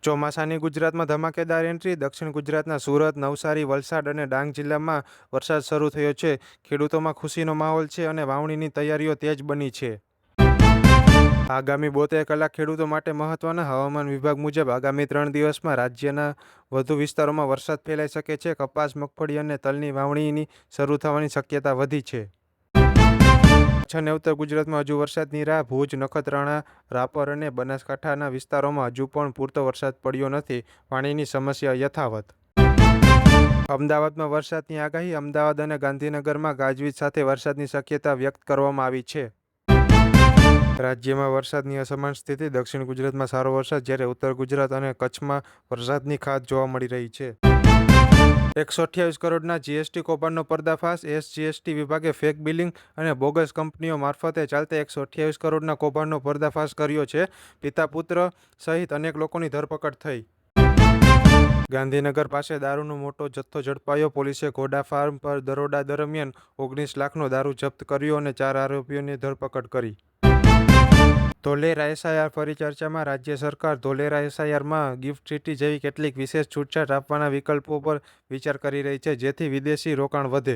ચોમાસાની ગુજરાતમાં ધમાકેદાર એન્ટ્રી. દક્ષિણ ગુજરાતના સુરત, નવસારી, વલસાડ અને ડાંગ જિલ્લામાં વરસાદ શરૂ થયો છે. ખેડૂતોમાં ખુશીનો માહોલ છે અને વાવણીની તૈયારીઓ તેજ બની છે. આગામી 72 કલાક ખેડૂતો માટે મહત્વના. હવામાન વિભાગ મુજબ આગામી 3 દિવસમાં રાજ્યના વધુ વિસ્તારોમાં વરસાદ ફેલાઈ શકે છે. કપાસ, મગફળી અને તલની વાવણીની શરૂ થવાની શક્યતા વધી છે. કચ્છ અને ઉત્તર ગુજરાતમાં હજુ વરસાદની રાહ. ભુજ, નખત્રાણા, રાપર અને બનાસકાંઠાના વિસ્તારોમાં હજુ પણ પૂરતો વરસાદ પડ્યો નથી. પાણીની સમસ્યા યથાવત. અમદાવાદમાં વરસાદની આગાહી. અમદાવાદ અને ગાંધીનગરમાં ગાજવીજ સાથે વરસાદની શક્યતા વ્યક્ત કરવામાં આવી છે. રાજ્યમાં વરસાદની અસમાન સ્થિતિ. દક્ષિણ ગુજરાતમાં સારો વરસાદ, જ્યારે ઉત્તર ગુજરાત અને કચ્છમાં વરસાદની ખાધ જોવા મળી રહી છે. 128 કરોડના જીએસટી કૌભાંડનો પર્દાફાશ. એસજીએસટી વિભાગે ફેક બિલિંગ અને બોગસ કંપનીઓ મારફતે ચાલતા 128 કરોડના કૌભાંડનો પર્દાફાશ કર્યો છે. પિતા પુત્ર સહિત અનેક લોકોની ધરપકડ થઈ. ગાંધીનગર પાસે દારૂનો મોટો જથ્થો ઝડપાયો. પોલીસે ઘોડા ફાર્મ પર દરોડા દરમિયાન 19 લાખનો દારૂ જપ્ત કર્યો અને 4 આરોપીઓની ધરપકડ કરી. ધોલેરા એસઆઈઆર ફરી ચર્ચામાં. રાજ્ય સરકાર ધોલેરા એસઆઈઆરમાં ગિફ્ટ સિટી જેવી કેટલીક વિશેષ છૂટછાટ આપવાના વિકલ્પો પર વિચાર કરી રહી છે, જેથી વિદેશી રોકાણ વધે.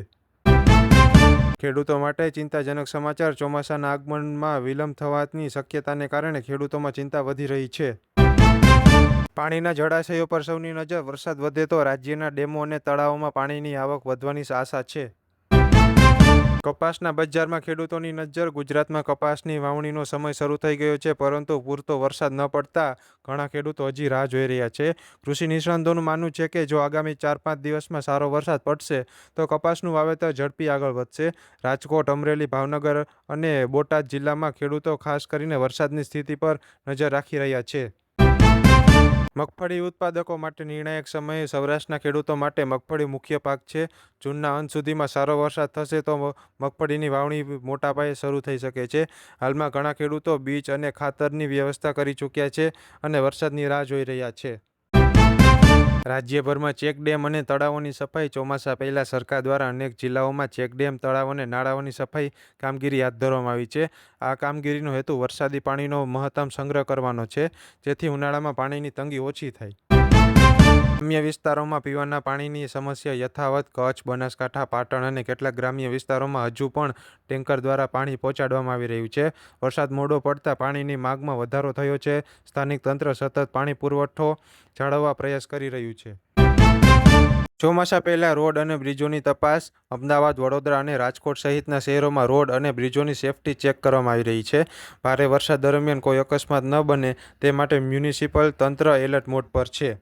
ખેડૂતો માટે ચિંતાજનક સમાચાર. ચોમાસાના આગમનમાં વિલંબ થવાની શક્યતાને કારણે ખેડૂતોમાં ચિંતા વધી રહી છે. પાણીના જળાશયો પર સૌની નજર. વરસાદ વધે તો રાજ્યના ડેમો અને તળાવોમાં પાણીની આવક વધવાની આશા છે. કપાસના બજારમાં ખેડૂતોની નજર. ગુજરાતમાં કપાસની વાવણીનો સમય શરૂ થઈ ગયો છે, પરંતુ પૂરતો વરસાદ ન પડતા ઘણા ખેડૂતો હજી રાહ જોઈ રહ્યા છે. કૃષિ નિષ્ણાતોનું માનવું છે કે જો આગામી 4-5 દિવસમાં સારો વરસાદ પડશે તો કપાસનું વાવેતર ઝડપી આગળ વધશે. રાજકોટ, અમરેલી, ભાવનગર અને બોટાદ જિલ્લામાં ખેડૂતો ખાસ કરીને વરસાદની સ્થિતિ પર નજર રાખી રહ્યા છે. મગફળી ઉત્પાદકો માટે નિર્ણાયક સમયે. સૌરાષ્ટ્રના ખેડૂતો માટે મગફળી મુખ્ય પાક છે. જૂનના અંત સુધીમાં સારો વરસાદ થશે તો મગફળીની વાવણી મોટા પાયે શરૂ થઈ શકે છે. હાલમાં ઘણા ખેડૂતો બીજ અને ખાતરની વ્યવસ્થા કરી ચૂક્યા છે અને વરસાદની રાહ જોઈ રહ્યા છે. રાજ્યભરમાં ચેકડેમ અને તળાવોની સફાઈ. ચોમાસા પહેલા સરકાર દ્વારા અનેક જિલ્લાઓમાં ચેકડેમ, તળાવ અને નાળાઓની સફાઈ કામગીરી હાથ ધરવામાં આવી છે. આ કામગીરીનો હેતુ વરસાદી પાણીનો મહત્તમ સંગ્રહ કરવાનો છે, જેથી ઉનાળામાં પાણીની તંગી ઓછી થાય. ગ્રામ્ય વિસ્તારોમાં પીવાના પાણીની સમસ્યા યથાવત. કચ્છ, બનાસકાંઠા, પાટણ અને કેટલાક ગ્રામ્ય વિસ્તારોમાં હજુ પણ ટેન્કર દ્વારા પાણી પહોંચાડવામાં આવી રહ્યું છે. વરસાદ મોડો પડતા પાણીની માંગમાં વધારો થયો છે. સ્થાનિક તંત્ર સતત પાણી પુરવઠો જાળવવા પ્રયાસ કરી રહ્યું છે. ચોમાસા પહેલા રોડ અને બ્રિજોની તપાસ. અમદાવાદ, વડોદરા અને રાજકોટ સહિતના શહેરોમાં રોડ અને બ્રિજોની સેફટી ચેક કરવામાં આવી રહી છે. ભારે વરસાદ દરમિયાન કોઈ અકસ્માત ન બને તે માટે મ્યુનિસિપલ તંત્ર એલર્ટ મોડ પર છે.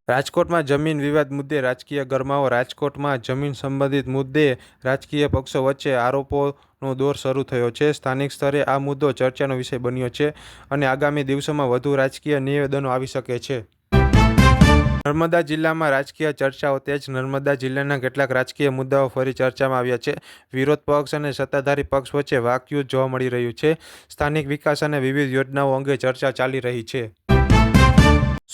રાજકોટમાં જમીન વિવાદ મુદ્દે રાજકીય ગરમાવો. રાજકોટમાં જમીન સંબંધિત મુદ્દે રાજકીય પક્ષો વચ્ચે આરોપોનો દોર શરૂ થયો છે. સ્થાનિક સ્તરે આ મુદ્દો ચર્ચાનો વિષય બન્યો છે અને આગામી દિવસોમાં વધુ રાજકીય નિવેદનો આવી શકે છે. નર્મદા જિલ્લામાં રાજકીય ચર્ચાઓ તેજ. નર્મદા જિલ્લાના કેટલાક રાજકીય મુદ્દાઓ ફરી ચર્ચામાં આવ્યા છે. વિરોધ પક્ષ અને સત્તાધારી પક્ષ વચ્ચે વાકયુદ્ધ જોવા મળી રહ્યું છે. સ્થાનિક વિકાસ અને વિવિધ યોજનાઓ અંગે ચર્ચા ચાલી રહી છે.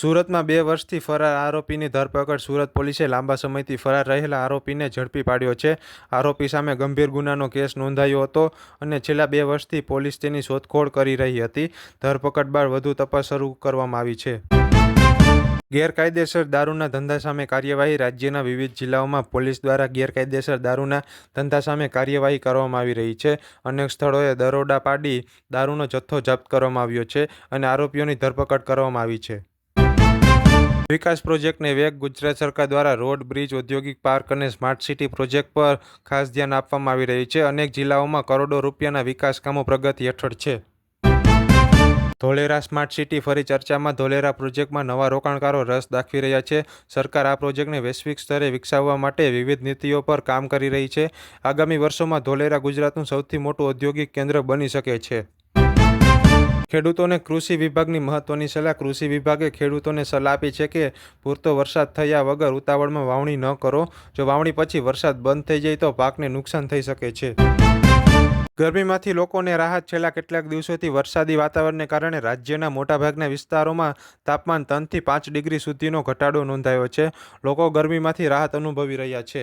સુરતમાં 2 વર્ષથી ફરાર આરોપીની ધરપકડ. સુરત પોલીસે લાંબા સમયથી ફરાર રહેલા આરોપીને ઝડપી પાડ્યો છે. આરોપી સામે ગંભીર ગુનાનો કેસ નોંધાયો હતો અને છેલ્લા 2 વર્ષથી પોલીસ તેની શોધખોળ કરી રહી હતી. ધરપકડ બાદ વધુ તપાસ શરૂ કરવામાં આવી છે. ગેરકાયદેસર દારૂના ધંધા સામે કાર્યવાહી. રાજ્યના વિવિધ જિલ્લાઓમાં પોલીસ દ્વારા ગેરકાયદેસર દારૂના ધંધા સામે કાર્યવાહી કરવામાં આવી રહી છે. અનેક સ્થળોએ દરોડા પાડી દારૂનો જથ્થો જપ્ત કરવામાં આવ્યો છે અને આરોપીઓની ધરપકડ કરવામાં આવી છે. વિકાસ પ્રોજેક્ટને વેગ. ગુજરાત સરકાર દ્વારા રોડ, બ્રિજ, ઔદ્યોગિક પાર્ક અને સ્માર્ટ સિટી પ્રોજેક્ટ પર ખાસ ધ્યાન આપવામાં આવી રહ્યું છે. અનેક જિલ્લાઓમાં કરોડો રૂપિયાના વિકાસ કામો પ્રગતિ હેઠળ છે. ધોલેરા સ્માર્ટ સિટી ફરી ચર્ચામાં. ધોલેરા પ્રોજેક્ટમાં નવા રોકાણકારો રસ દાખવી રહ્યા છે. સરકાર આ પ્રોજેક્ટને વૈશ્વિક સ્તરે વિકસાવવા માટે વિવિધ નીતિઓ પર કામ કરી રહી છે. આગામી વર્ષોમાં ધોલેરા ગુજરાતનું સૌથી મોટું ઔદ્યોગિક કેન્દ્ર બની શકે છે. ખેડૂતોને કૃષિ વિભાગની મહત્વની સલાહ. કૃષિ વિભાગે ખેડૂતોને સલાહ આપી છે કે પૂરતો વરસાદ થયા વગર ઉતાવળમાં વાવણી ન કરો. જો વાવણી પછી વરસાદ બંધ થઈ જાય તો પાકને નુકસાન થઈ શકે છે. ગરમીમાંથી લોકોને રાહત. છેલ્લા કેટલાક દિવસોથી વરસાદી વાતાવરણને કારણે રાજ્યના મોટાભાગના વિસ્તારોમાં તાપમાન 3 થી 5 ડિગ્રી સુધીનો ઘટાડો નોંધાયો છે. લોકો ગરમીમાંથી રાહત અનુભવી રહ્યા છે.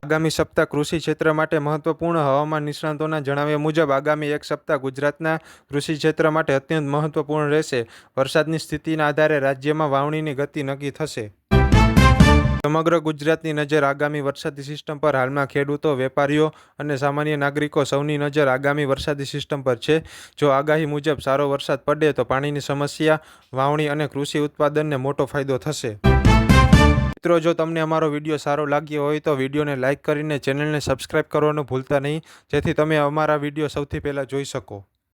આગામી સપ્તાહ કૃષિ ક્ષેત્ર માટે મહત્વપૂર્ણ. હવામાન નિષ્ણાતોના જણાવ્યા મુજબ આગામી એક સપ્તાહ ગુજરાતના કૃષિ ક્ષેત્ર માટે અત્યંત મહત્વપૂર્ણ રહેશે. વરસાદની સ્થિતિના આધારે રાજ્યમાં વાવણીની ગતિ નક્કી થશે. સમગ્ર ગુજરાતની નજર આગામી વરસાદી સિસ્ટમ પર. હાલમાં ખેડૂતો, વેપારીઓ અને સામાન્ય નાગરિકો સૌની નજર આગામી વરસાદી સિસ્ટમ પર છે. જો આગાહી મુજબ સારો વરસાદ પડે તો પાણીની સમસ્યા, વાવણી અને કૃષિ ઉત્પાદનને મોટો ફાયદો થશે. મિત્રો, જો તમને અમારો વિડીયો સારો લાગ્યો હોય તો વિડીયોને લાઇક કરીને ચેનલને સબસ્ક્રાઇબ કરવાનું ભૂલતા નહીં, જેથી તમે અમારા વિડીયો સૌથી પહેલાં જોઈ શકો.